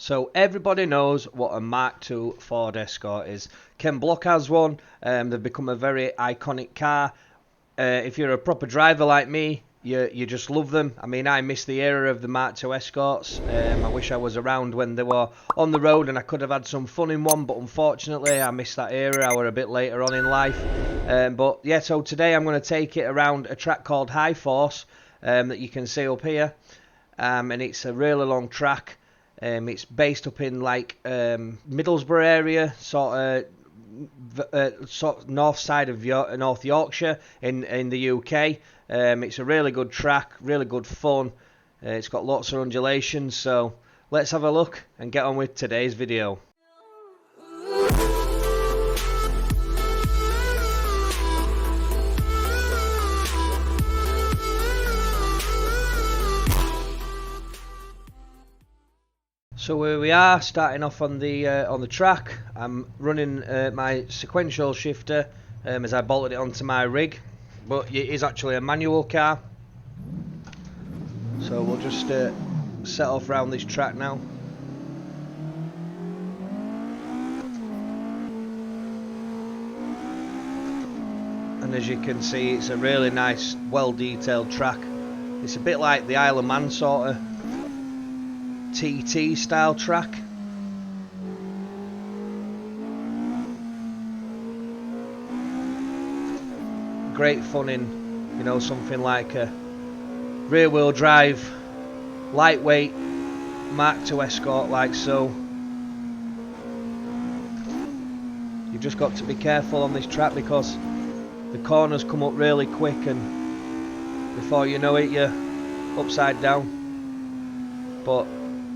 So everybody knows what a Mark II Ford Escort is. Ken Block has one. They've become a very iconic car. If you're a proper driver like me, you just love them. I mean, I miss the era of the Mark II Escorts. I wish I was around when they were on the road and I could have had some fun in one, but unfortunately I missed that era. I were a bit later on in life. But yeah, so today I'm going to take it around a track called Highforce that you can see up here. And it's a really long track. It's based up in like Middlesbrough area, sort of north side of North Yorkshire in the UK. It's a really good track, really good fun. It's got lots of undulations, so let's have a look and get on with today's video. So here we are, starting off on the track. I'm running my sequential shifter as I bolted it onto my rig, but it is actually a manual car. So we'll just set off around this track now. And as you can see, it's a really nice, well-detailed track. It's a bit like the Isle of Man sort of TT style track. Great fun in, you know, something like a rear wheel drive, lightweight Mark II Escort like so. You've just got to be careful on this track because the corners come up really quick and before you know it you're upside down. But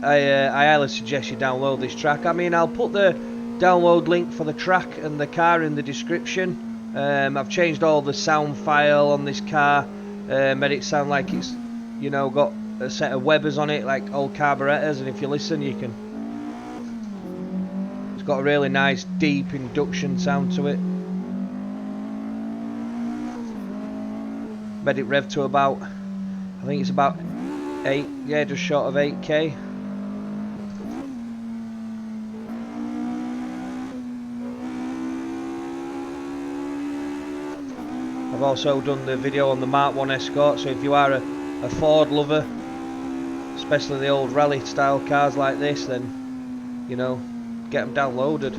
I highly suggest you download this track. I mean, I'll put the download link for the track and the car in the description. I've changed all the sound file on this car, made it sound like it's, you know, got a set of Webers on it, like old carburetors, and if you listen you can, it's got a really nice deep induction sound to it. Made it rev to about, I think it's about 8, yeah, just short of 8k. I've also done the video on the Mark I Escort, so if you are a Ford lover, especially the old rally style cars like this, then, you know, get them downloaded.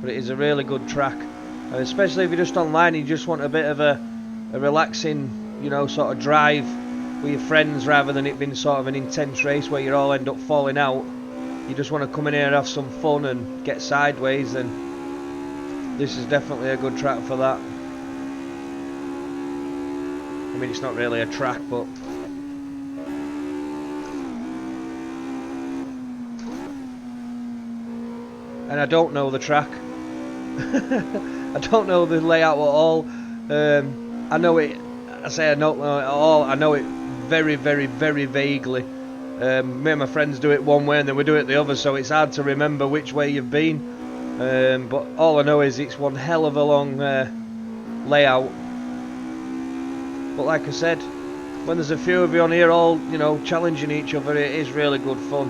But it is a really good track, and especially if you're just online and you just want a bit of a relaxing, you know, sort of drive with your friends rather than it being sort of an intense race where you all end up falling out. You just want to come in here and have some fun and get sideways, then this is definitely a good track for that. I mean, it's not really a track, but and I don't know the track. I don't know the layout at all. I know it. I say I don't know it at all. I know it very, very, very vaguely. Me and my friends do it one way and then we do it the other, so it's hard to remember which way you've been. But all I know is it's one hell of a long layout. But like I said, when there's a few of you on here all, you know, challenging each other, it is really good fun.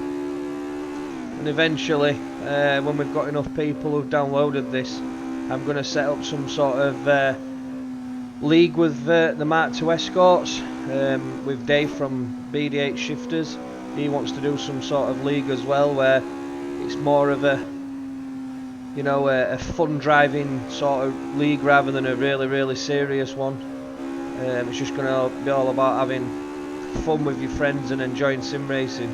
And eventually, when we've got enough people who've downloaded this, I'm going to set up some sort of league with the Mark II Escorts, with Dave from BD8 Shifters. He wants to do some sort of league as well, where it's more of a, you know, a fun driving sort of league rather than a really, really serious one. It's just going to be all about having fun with your friends and enjoying sim racing.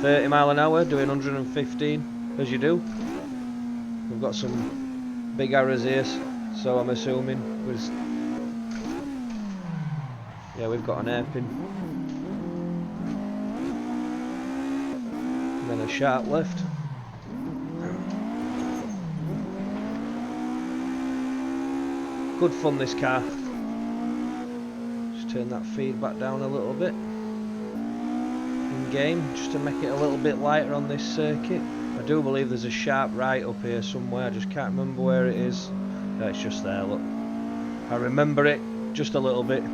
30 mile an hour, doing 115 as you do. We've got some big arrows here, so I'm assuming yeah, we've got an hairpin and then a sharp left. Good fun, this car. Just turn that feedback down a little bit in game, just to make it a little bit lighter on this circuit. I do believe there's a sharp right up here somewhere, I just can't remember where it is. No, it's just there, look. I remember it just a little bit.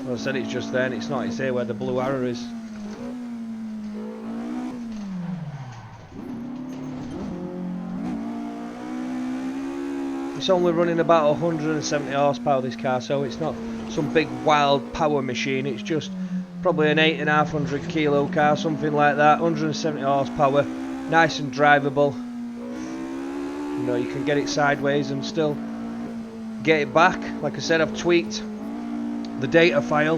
Well, I said it's just there and it's not. It's here where the blue arrow is. It's only running about 170 horsepower, this car, so it's not some big wild power machine. It's just probably an 8,500 kilo car, something like that. 170 horsepower, nice and drivable. You know, you can get it sideways and still get it back. Like I said, I've tweaked the data file,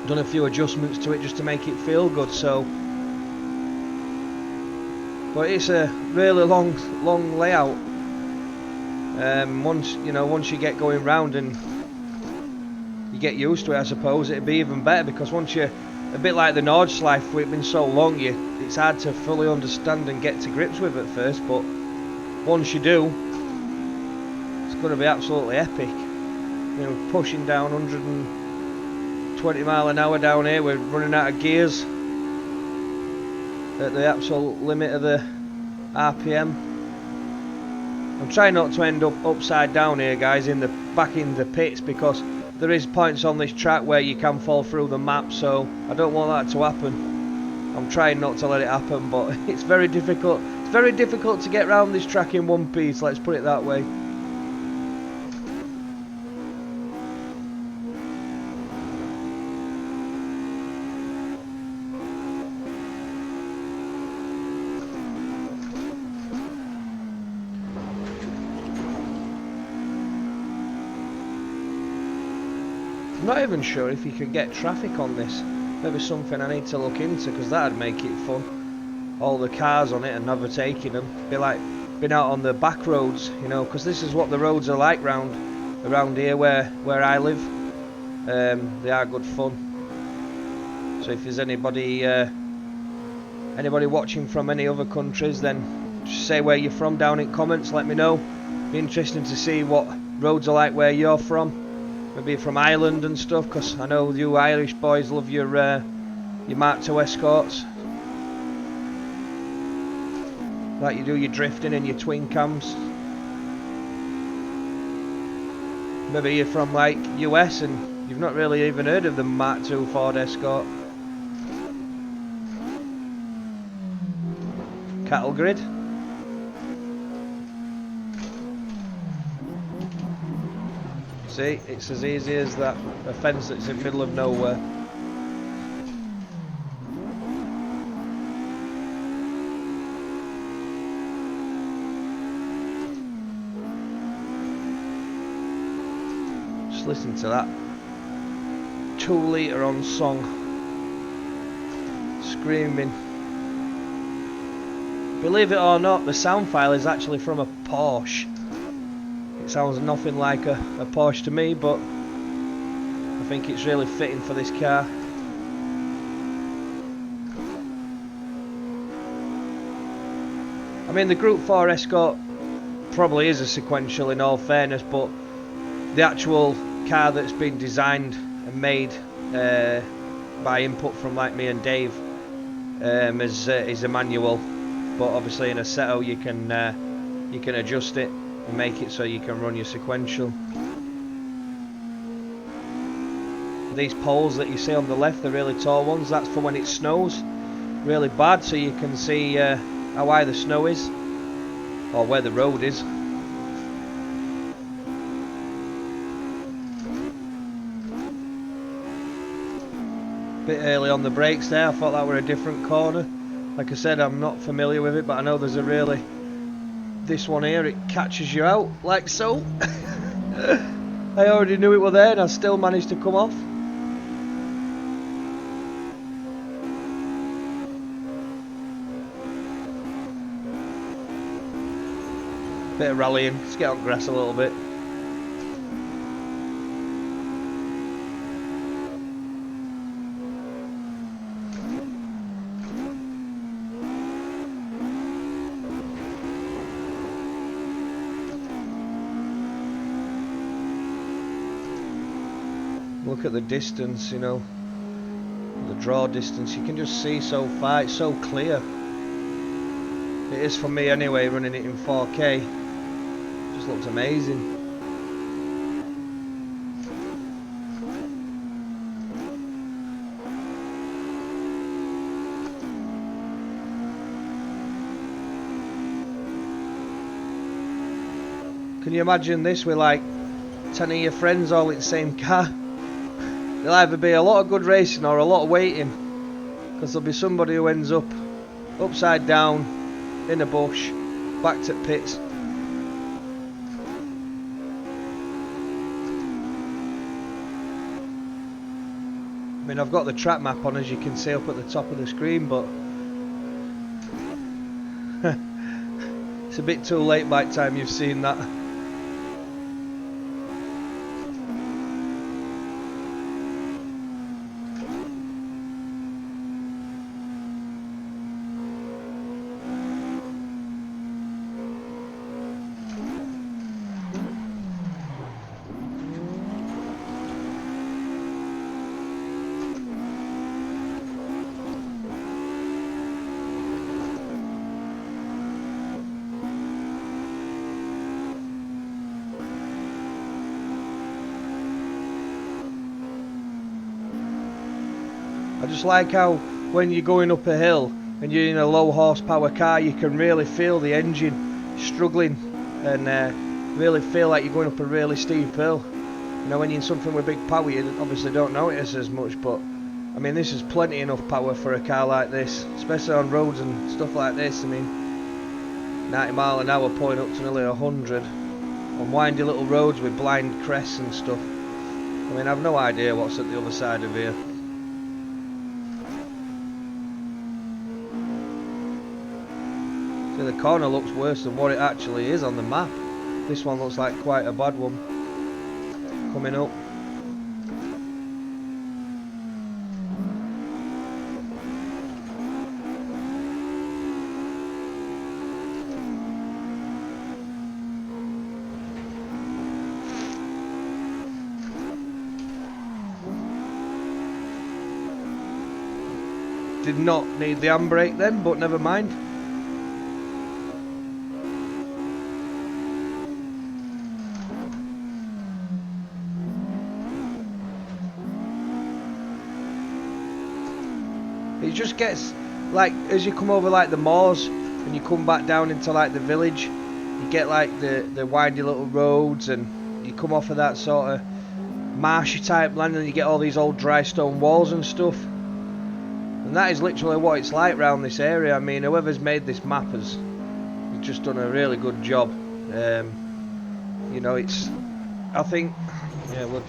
done a few adjustments to it just to make it feel good. So, but it's a really long layout. Once you get going round and you get used to it, I suppose it'd be even better, because once you're a bit like the Nordschleife, we've been so long, it's hard to fully understand and get to grips with at first. But once you do, it's going to be absolutely epic. You know, pushing down 120 mile an hour down here. We're running out of gears at the absolute limit of the RPM. I'm trying not to end up upside down here, guys, back in the pits, because there is points on this track where you can fall through the map, so I don't want that to happen. I'm trying not to let it happen, but it's very difficult. It's very difficult to get around this track in one piece, let's put it that way. I'm not even sure if you can get traffic on this. Maybe something I need to look into, because that'd make it fun. All the cars on it and overtaking them. Be like being out on the back roads, you know, because this is what the roads are like around here where I live. They are good fun. So if there's anybody watching from any other countries, then just say where you're from down in comments. Let me know. Be interesting to see what roads are like where you're from. Maybe from Ireland and stuff, because I know you Irish boys love your Mark II Escorts. Like you do your drifting and your twin cams. Maybe you're from like US and you've not really even heard of the Mark II Ford Escort. Cattle grid. See, it's as easy as that. A fence that's in the middle of nowhere. Just listen to that 2 litre on song, screaming. Believe it or not, the sound file is actually from a Porsche. It sounds nothing like a Porsche to me, but I think it's really fitting for this car. I mean, the Group 4 Escort probably is a sequential in all fairness, but the actual car that's been designed and made by input from like me and Dave is a manual, but obviously in Assetto you can adjust it and make it so you can run your sequential. These poles that you see on the left, the really tall ones, that's for when it snows really bad, so you can see how high the snow is or where the road is. Bit early on the brakes there. I thought that were a different corner. Like I said, I'm not familiar with it, but I know there's a really... This one here, it catches you out like so. I already knew it were there and I still managed to come off. Bit of rallying, let's get on grass a little bit. Look at the distance, you know, the draw distance, you can just see so far, it's so clear. It is for me anyway, running it in 4K. Just looks amazing. Can you imagine this with like 10 of your friends all in the same car? There'll either be a lot of good racing or a lot of waiting, because there'll be somebody who ends up upside down in a bush, back to pits. I mean, I've got the track map on, as you can see up at the top of the screen, but it's a bit too late by the time you've seen that. I just like how when you're going up a hill and you're in a low horsepower car, you can really feel the engine struggling and really feel like you're going up a really steep hill. You know, when you're in something with big power, you obviously don't notice as much, but I mean, this is plenty enough power for a car like this, especially on roads and stuff like this. I mean, 90 mile an hour pulling up to nearly 100 on windy little roads with blind crests and stuff. I mean, I've no idea what's at the other side of here. The corner looks worse than what it actually is on the map. This one looks like quite a bad one coming up. Did not need the handbrake then, but never mind. It just gets, like, as you come over like the moors and you come back down into like the village, you get like the windy little roads, and you come off of that sort of marshy type land and you get all these old dry stone walls and stuff. And that is literally what it's like around this area. I mean, whoever's made this map has just done a really good job. You know, it's, I think, yeah, we'll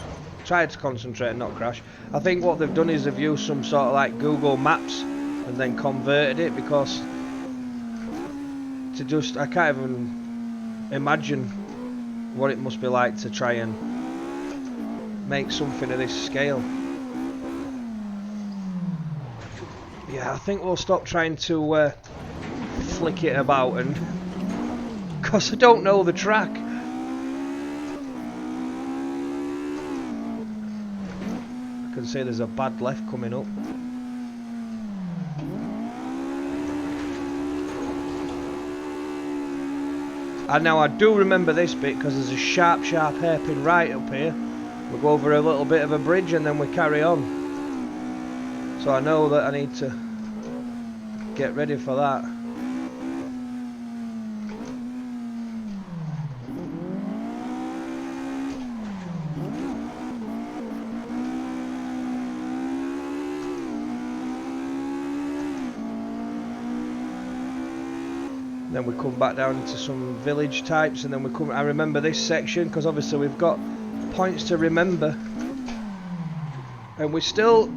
try to concentrate and not crash. I think what they've done is they've used some sort of like Google Maps and then converted it, because to just, I can't even imagine what it must be like to try and make something of this scale. Yeah, I think we'll stop trying to flick it about, and because I don't know the track. I can see there's a bad left coming up. And now I do remember this bit, because there's a sharp hairpin right up here. We go over a little bit of a bridge and then we carry on. So I know that I need to get ready for that. Then we come back down into some village types, and then we come. I remember this section because obviously we've got points to remember, and we still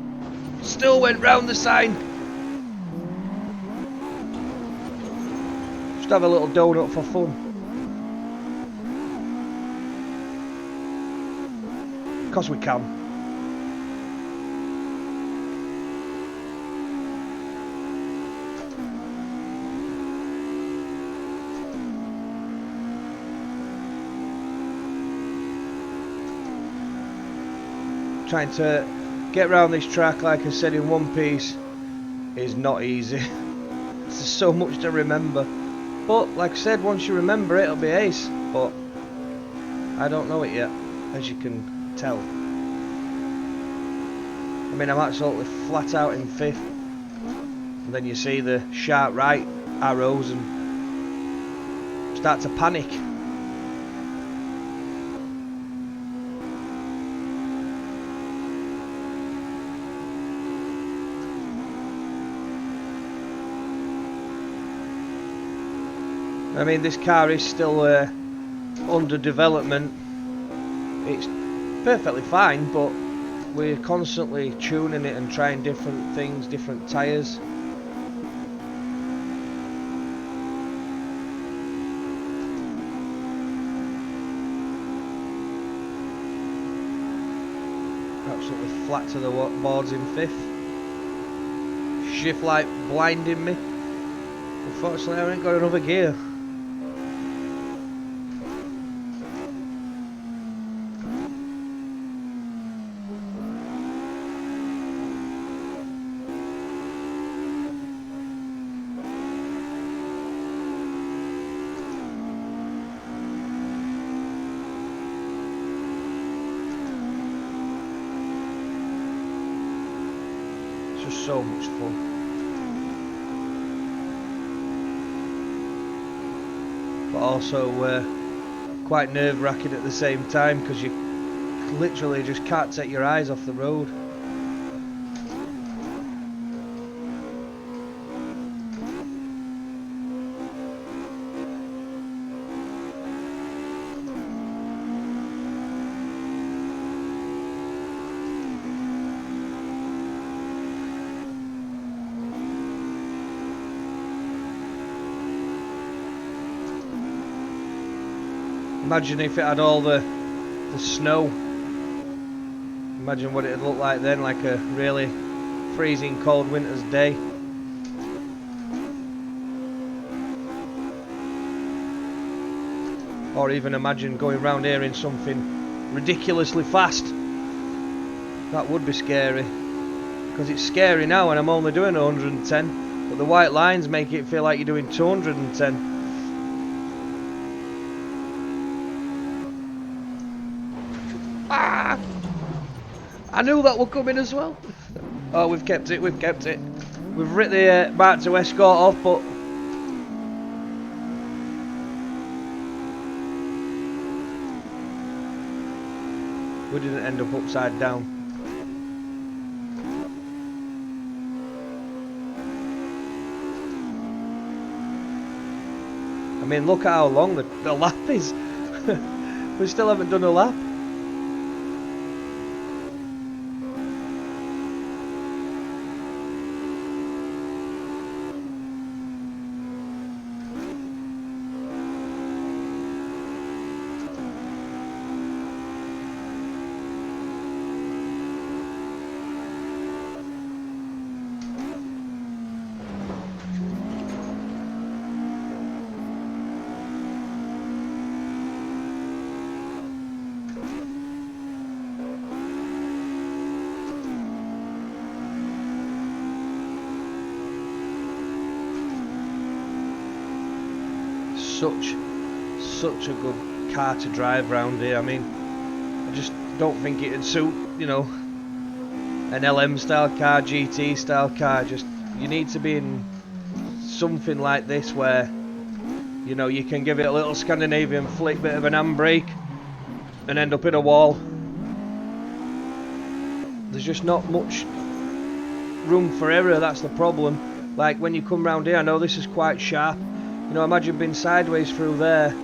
went round the sign. Just have a little donut for fun. Because we can. Trying to get around this track, like I said, in one piece is not easy. There's so much to remember, but like I said, once you remember it, it'll be ace. But I don't know it yet, as you can tell. I mean, I'm absolutely flat out in fifth, and then you see the sharp right arrows and start to panic. I mean, this car is still under development. It's perfectly fine, but we're constantly tuning it and trying different things, different tyres. Absolutely flat to the boards in 5th. Shift light blinding me. Unfortunately, I ain't got another gear. It's just so much fun. But also quite nerve-wracking at the same time, because you literally just can't take your eyes off the road. Imagine if it had all the snow. Imagine what it'd look like then, like a really freezing cold winter's day. Or even imagine going round here in something ridiculously fast. That would be scary. Because it's scary now and I'm only doing 110. But the white lines make it feel like you're doing 210. Ah! I knew that would come in as well. Oh, we've kept it, we've kept it. We've ripped the Mark II Escort off, but we didn't end up upside down. I mean, look at how long the lap is. We still haven't done a lap. Such a good car to drive round here. I mean, I just don't think it'd suit, you know, an LM style car, GT style car. Just, you need to be in something like this where, you know, you can give it a little Scandinavian flick, bit of an handbrake, and end up in a wall. There's just not much room for error. That's the problem. Like when you come round here, I know this is quite sharp. You know, imagine being sideways through there.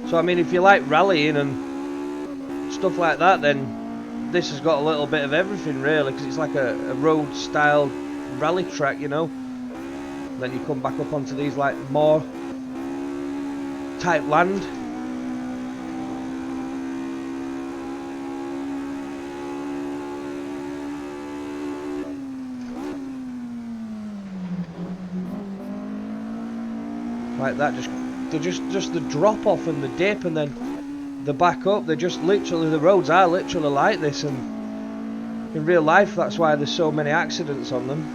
So I mean, if you like rallying and stuff like that, then this has got a little bit of everything really, because it's like a road style rally track, you know. Then you come back up onto these like more type land. Like that, just the drop off and the dip and then the back up. They're just literally, the roads are literally like this, and in real life that's why there's so many accidents on them.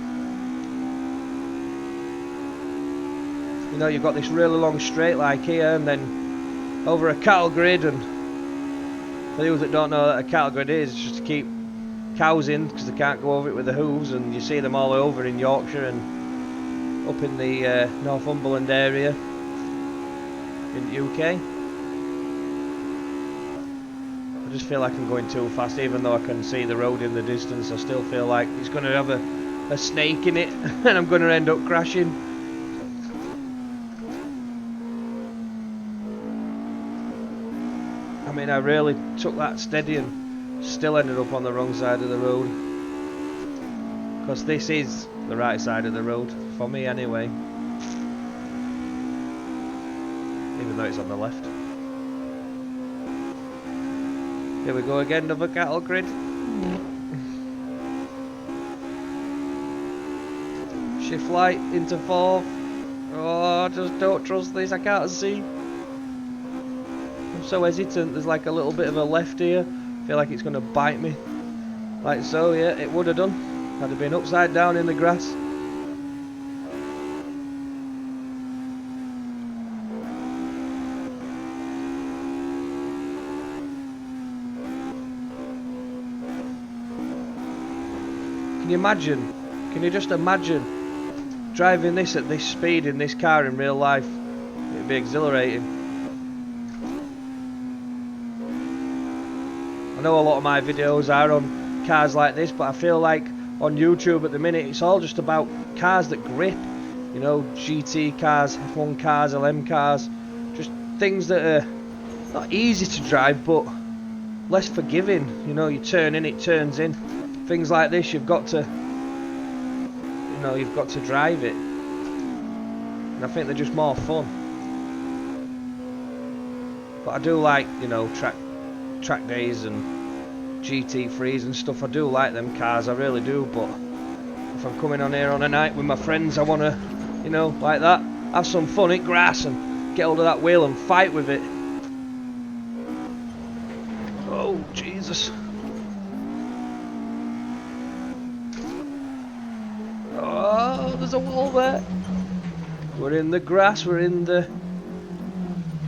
You know, you've got this really long straight like here, and then over a cattle grid, and for those that don't know what a cattle grid is, it's just to keep cows in because they can't go over it with the hooves, and you see them all over in Yorkshire and up in the Northumberland area in the UK. I just feel like I'm going too fast, even though I can see the road in the distance. I still feel like it's going to have a a snake in it and I'm going to end up crashing. I mean, I really took that steady and still ended up on the wrong side of the road. Because this is the right side of the road, for me anyway. Even though it's on the left. Here we go again, another cattle grid. Shift light into fourth. Oh, I just don't trust this, I can't see. I'm so hesitant, there's like a little bit of a left here. I feel like it's going to bite me. Like so, yeah, it would have done. I'd have been upside down in the grass. Can you imagine? Can you just imagine driving this at this speed in this car in real life? It'd be exhilarating. I know a lot of my videos are on cars like this, but I feel like on YouTube at the minute it's all just about cars that grip. You know, GT cars, F1 cars, LM cars. Just things that are not easy to drive, but less forgiving. You know, you turn in, it turns in. Things like this, you've got to, you know, you've got to drive it. And I think they're just more fun. But I do like, you know, track days and GT3s and stuff. I do like them cars, I really do. But if I'm coming on here on a night with my friends, I want to, you know, like that, have some fun, hit grass and get hold of that wheel and fight with it. Oh, Jesus. Oh, there's a wall there. We're in the grass, we're in the...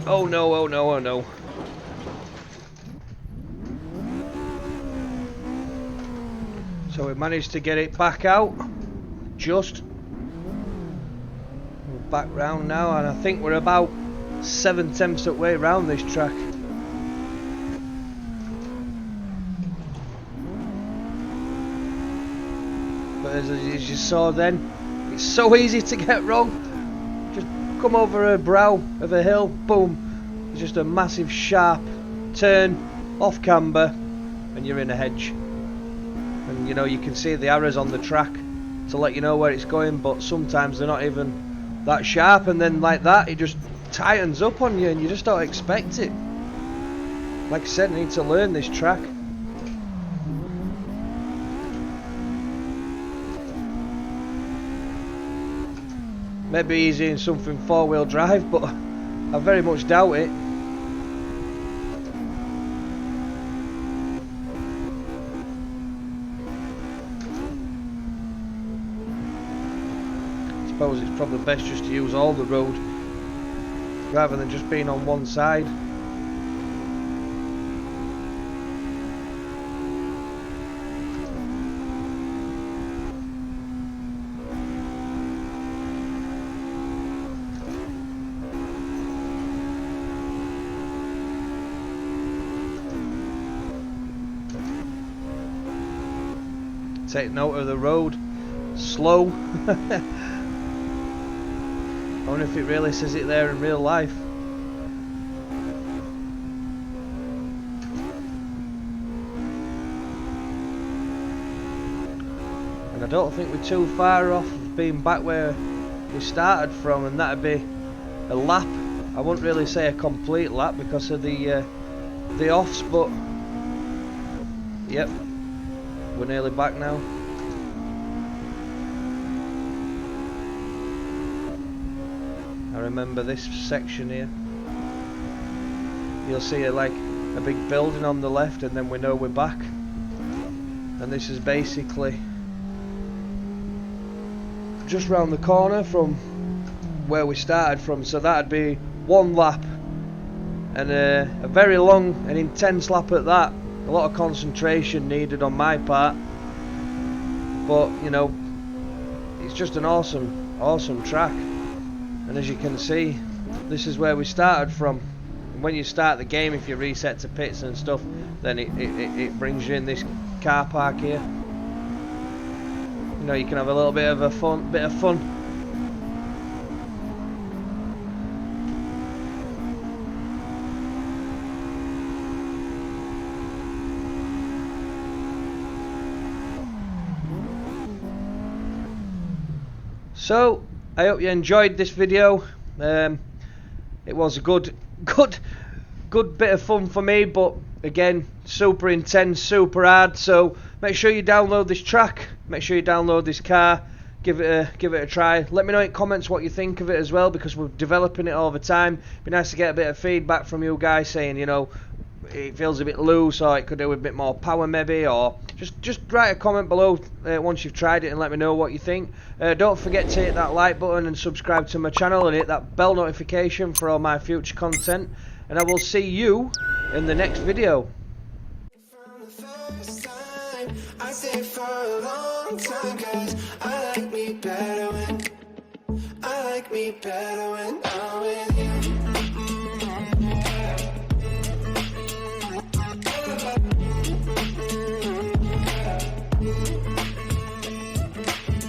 Oh no, oh no, oh no. So we managed to get it back out. Just. We're back round now, and I think we're about 7/10 of way round this track. But as you saw then, it's so easy to get wrong. Just come over a brow of a hill, boom. It's just a massive sharp turn, off camber, and you're in a hedge. And you know, you can see the arrows on the track to let you know where it's going, but sometimes they're not even that sharp, and then like that, it just tightens up on you and you just don't expect it. Like I said, I need to learn this track. Maybe easy in something four-wheel drive, but I very much doubt it. I suppose it's probably best just to use all the road rather than just being on one side. Take note of the road. Slow. I wonder if it really says it there in real life. And I don't think we're too far off of being back where we started from, and that'd be a lap. I wouldn't really say a complete lap because of the offs, but yep. We're nearly back now. I remember this section here. You'll see like a big building on the left, and then we know we're back. And this is basically just round the corner from where we started from, so that'd be one lap, and a very long and intense lap at that. A lot of concentration needed on my part, but you know, it's just an awesome track. And as you can see, this is where we started from. And when you start the game, if you reset to pits and stuff, then it brings you in this car park here. You know, you can have a little bit of fun. So I hope you enjoyed this video. It was a good bit of fun for me, but again, super intense, super hard. So make sure you download this track, make sure you download this car, give it a try. Let me know in comments what you think of it as well, because we're developing it all the time. It'd be nice to get a bit of feedback from you guys, saying, you know, it feels a bit loose, or it could do with a bit more power maybe, or just write a comment below once you've tried it and let me know what you think. Don't forget to hit that like button and subscribe to my channel and hit that bell notification for all my future content, and I will see you in the next video. I stay for a long time, 'cause I like me better when I'm with